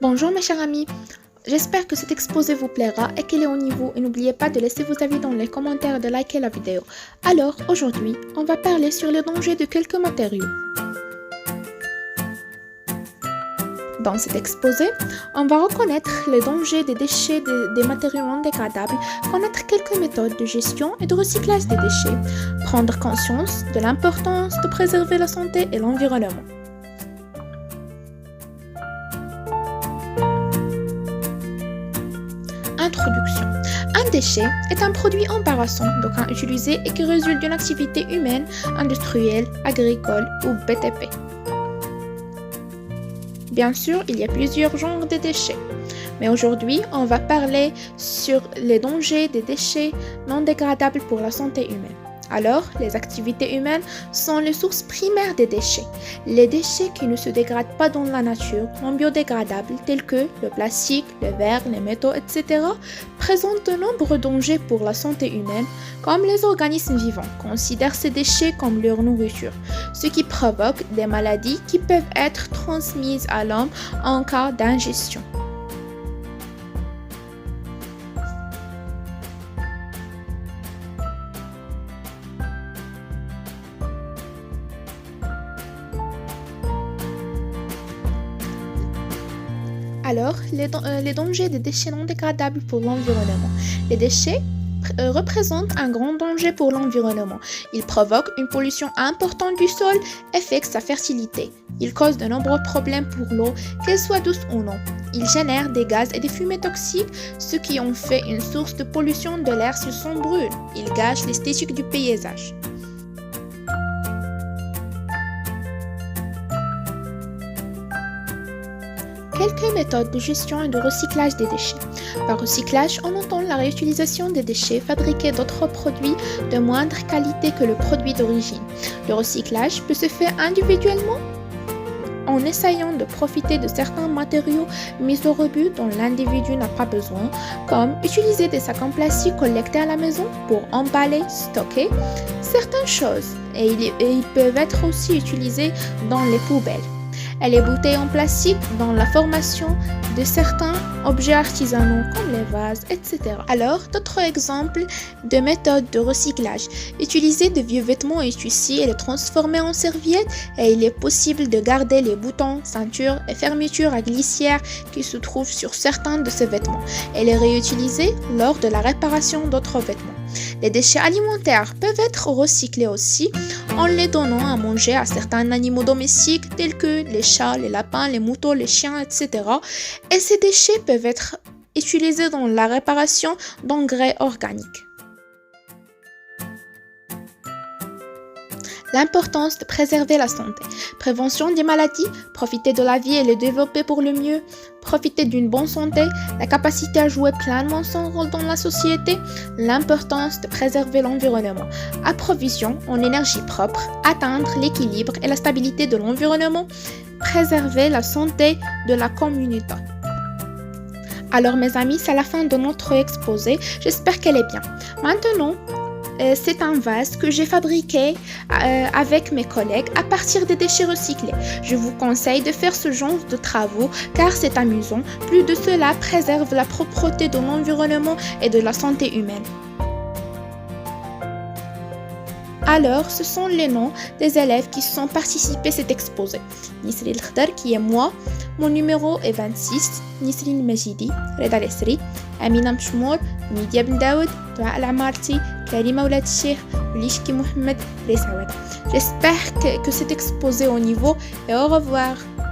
Bonjour mes chers amis, j'espère que cet exposé vous plaira et qu'il est au niveau et n'oubliez pas de laisser vos avis dans les commentaires et de liker la vidéo. Alors aujourd'hui, on va parler sur les dangers de quelques matériaux. Dans cet exposé, on va reconnaître les dangers des déchets des matériaux non dégradables, connaître quelques méthodes de gestion et de recyclage des déchets, prendre conscience de l'importance de préserver la santé et l'environnement. Introduction. Un déchet est un produit embarrassant, donc utilisé et qui résulte d'une activité humaine, industrielle, agricole ou BTP. Bien sûr, il y a plusieurs genres de déchets, mais aujourd'hui, on va parler sur les dangers des déchets non dégradables pour la santé humaine. Alors, les activités humaines sont les sources primaires des déchets. Les déchets qui ne se dégradent pas dans la nature, non biodégradables, tels que le plastique, le verre, les métaux, etc., présentent de nombreux dangers pour la santé humaine, comme les organismes vivants considèrent ces déchets comme leur nourriture, ce qui provoque des maladies qui peuvent être transmises à l'homme en cas d'ingestion. Alors, les dangers des déchets non dégradables pour l'environnement. Les déchets représentent un grand danger pour l'environnement. Ils provoquent une pollution importante du sol et affectent sa fertilité. Ils causent de nombreux problèmes pour l'eau, qu'elle soit douce ou non. Ils génèrent des gaz et des fumées toxiques, ce qui en fait une source de pollution de l'air s'ils sont brûlés. Ils gâchent l'esthétique du paysage. Quelques méthodes de gestion et de recyclage des déchets. Par recyclage, on entend la réutilisation des déchets fabriqués d'autres produits de moindre qualité que le produit d'origine. Le recyclage peut se faire individuellement en essayant de profiter de certains matériaux mis au rebut dont l'individu n'a pas besoin, comme utiliser des sacs en plastique collectés à la maison pour emballer, stocker certaines choses. Et ils peuvent être aussi utilisés dans les poubelles. Et les bouteilles en plastique dans la formation de certains objets artisanaux comme les vases, etc. Alors, d'autres exemples de méthodes de recyclage. Utiliser de vieux vêtements et tissus et les transformer en serviettes et il est possible de garder les boutons, ceintures et fermetures à glissière qui se trouvent sur certains de ces vêtements et les réutiliser lors de la réparation d'autres vêtements. Les déchets alimentaires peuvent être recyclés aussi en les donnant à manger à certains animaux domestiques tels que les chats, les lapins, les moutons, les chiens, etc. Et ces déchets peuvent être utilisés dans la réparation d'engrais organiques. L'importance de préserver la santé. Prévention des maladies, profiter de la vie et le développer pour le mieux, profiter d'une bonne santé, la capacité à jouer pleinement son rôle dans la société, l'importance de préserver l'environnement, approvision en énergie propre, atteindre l'équilibre et la stabilité de l'environnement, préserver la santé de la communauté. Alors mes amis, c'est la fin de notre exposé, j'espère qu'elle est bien. Maintenant, c'est un vase que j'ai fabriqué avec mes collègues à partir des déchets recyclés. Je vous conseille de faire ce genre de travaux car c'est amusant. Plus de cela préserve la propreté de l'environnement et de la santé humaine. Alors, ce sont les noms des élèves qui sont participés à cet exposé. Nisri El-Khdar qui est moi, mon numéro est 26, Nisri El-Majidi, Reda Lesri, Amina Mchmour, Nidia Ben Daoud, Dua Al-Amarti, Karima Oulad Sheikh, Lishki Mohamed, Ressawad. J'espère que cet exposé au niveau et au revoir.